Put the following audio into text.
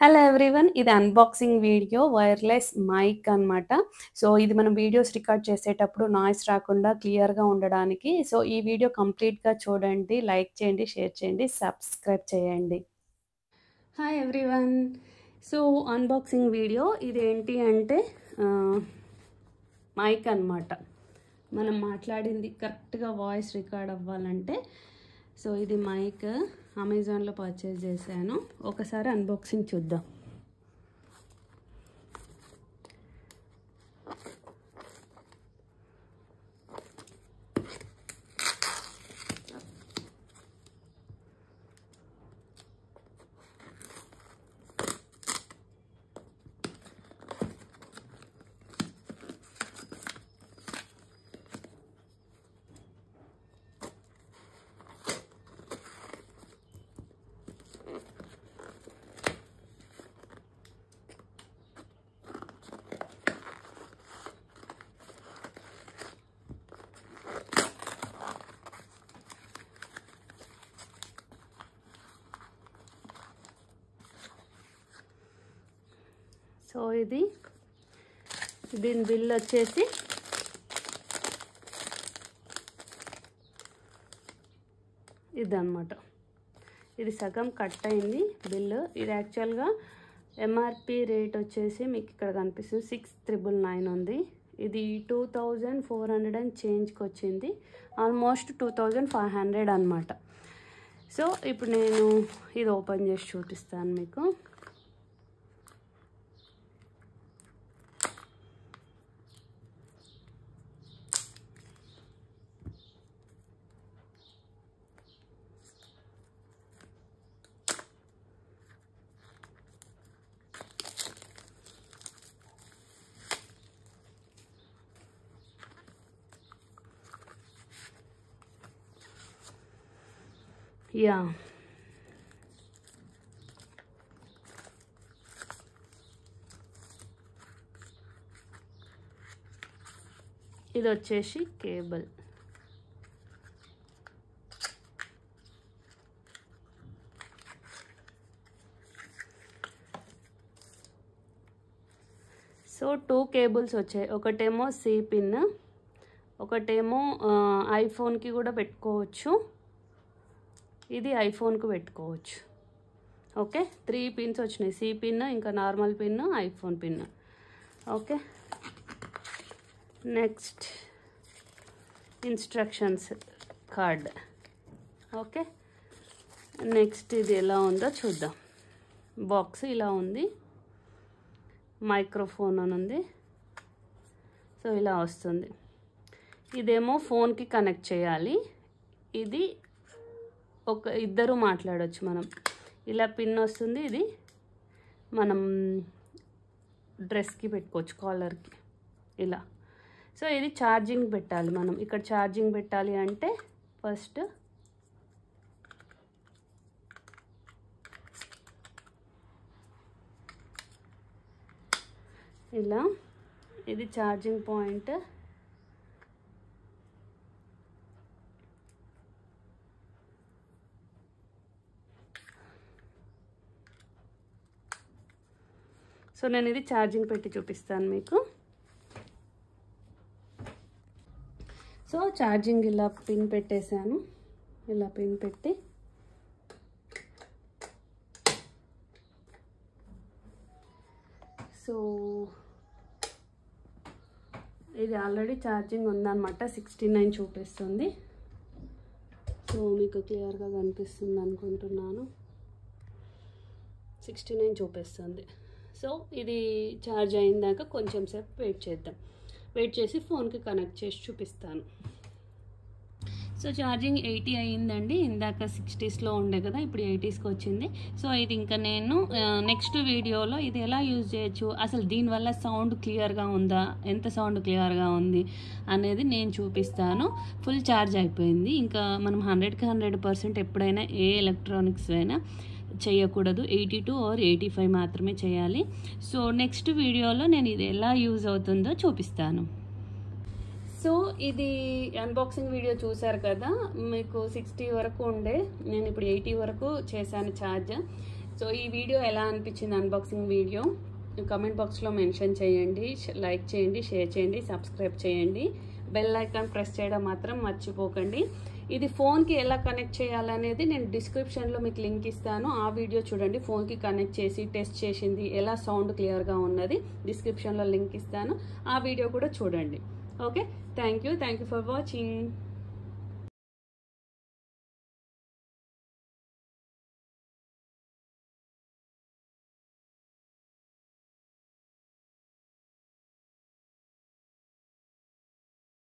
Hello everyone, ఇది unboxing video wireless mic అనమాట. So ఇది మనం వీడియోస్ రికార్డ్ చేసేటప్పుడు నాయిస్ రాకుండా క్లియర్గా ఉండడానికి. సో ఈ వీడియో కంప్లీట్గా చూడండి, లైక్ చేయండి, షేర్ చేయండి, సబ్స్క్రైబ్ చేయండి. Hi everyone, so unboxing video ఇది ఏంటి అంటే మైక్ అనమాట. మనం మాట్లాడింది కరెక్ట్గా వాయిస్ రికార్డ్ అవ్వాలంటే సో ఇది మైక్ అమెజాన్లో పర్చేస్ చేశాను. ఒకసారి అన్బాక్సింగ్ చూద్దాం. సో దీని బిల్ వచ్చేసి ఇదన్నమాట. ఇది సగం కట్ అయింది బిల్లు. ఇది యాక్చువల్గా ఎంఆర్పి రేట్ వచ్చేసి మీకు ఇక్కడ కనిపిస్తుంది 6,999 ఉంది. ఇది 2,400 అండ్ చేంజ్కి వచ్చింది, ఆల్మోస్ట్ 2,500 అనమాట. సో ఇప్పుడు నేను ఇది ఓపెన్ చేసి చూపిస్తాను మీకు. యా, ఇది వచ్చేసి కేబుల్. సో 2 కేబుల్స్ వచ్చాయి. ఒకటేమో సి పిన్, ఒకటేమో ఐఫోన్కి కూడా పెట్టుకోవచ్చు, ఇది ఐఫోన్కి పెట్టుకోవచ్చు. ఓకే, 3 పిన్స్ వచ్చినాయి. సి పిన్, ఇంకా normal pin, iPhone pin. Okay, next instructions card. Okay, next ఇది ఎలా ఉందో చూద్దాం. బాక్స్ ఇలా ఉంది, మైక్రోఫోన్ అని ఉంది. సో ఇలా వస్తుంది. ఇదేమో ఫోన్కి కనెక్ట్ చేయాలి. ఇది ఇద్దరు మాట్లాడవచ్చు మనం. ఇలా పిన్ వస్తుంది, ఇది మనం డ్రెస్కి పెట్టుకోవచ్చు, కాలర్కి ఇలా. సో ఇది ఛార్జింగ్ పెట్టాలి మనం. ఇక్కడ ఛార్జింగ్ పెట్టాలి అంటే ఫస్ట్ ఇలా, ఇది ఛార్జింగ్ పాయింట్. సో నేను ఇది ఛార్జింగ్ పెట్టి చూపిస్తాను మీకు. సో ఛార్జింగ్ ఇలా పిన్ పెట్టేశాను. ఇలా పిన్ పెట్టి సో ఇది ఆల్రెడీ ఛార్జింగ్ ఉందన్నమాట. 69 చూపిస్తుంది. సో మీకు క్లియర్గా కనిపిస్తుంది అనుకుంటున్నాను. 69 చూపిస్తుంది. సో ఇది ఛార్జ్ అయిందాక కొంచెం సేపు వెయిట్ చేద్దాం. వెయిట్ చేసి ఫోన్కి కనెక్ట్ చేసి చూపిస్తాను. సో ఛార్జింగ్ 80 అయ్యిందండి. ఇందాక 60స్లో ఉండే కదా, ఇప్పుడు 80స్కి వచ్చింది. సో ఇది ఇంకా నేను నెక్స్ట్ వీడియోలో ఇది ఎలా యూజ్ చేయొచ్చు, అసలు దీనివల్ల సౌండ్ క్లియర్గా ఉందా, ఎంత సౌండ్ క్లియర్గా ఉంది అనేది నేను చూపిస్తాను. ఫుల్ ఛార్జ్ అయిపోయింది. ఇంకా మనం 100కి 100% ఎప్పుడైనా ఏ ఎలక్ట్రానిక్స్ అయినా చేయకూడదు. 82 or 85 మాత్రమే చేయాలి. సో నెక్స్ట్ వీడియోలో నేను ఇది ఎలా యూజ్ అవుతుందో చూపిస్తాను. సో ఇది అన్బాక్సింగ్ వీడియో చూసారు కదా, మీకు 60 వరకు ఉండే, నేను ఇప్పుడు 80 వరకు చేశాను ఛార్జ్. సో ఈ వీడియో ఎలా అనిపించింది, అన్బాక్సింగ్ వీడియో కమెంట్ బాక్స్లో మెన్షన్ చేయండి, లైక్ చేయండి, షేర్ చేయండి, సబ్స్క్రైబ్ చేయండి. బెల్ ఐకాన్ ప్రెస్ చేయడం మాత్రం మర్చిపోకండి. ఇది ఫోన్కి ఎలా కనెక్ట్ చేయాలనేది నేను డిస్క్రిప్షన్లో మీకు లింక్ ఇస్తాను. ఆ వీడియో చూడండి. ఫోన్కి కనెక్ట్ చేసి టెస్ట్ చేసింది, ఎలా సౌండ్ క్లియర్గా ఉన్నది డిస్క్రిప్షన్లో లింక్ ఇస్తాను. ఆ వీడియో కూడా చూడండి. Okay, thank you for watching.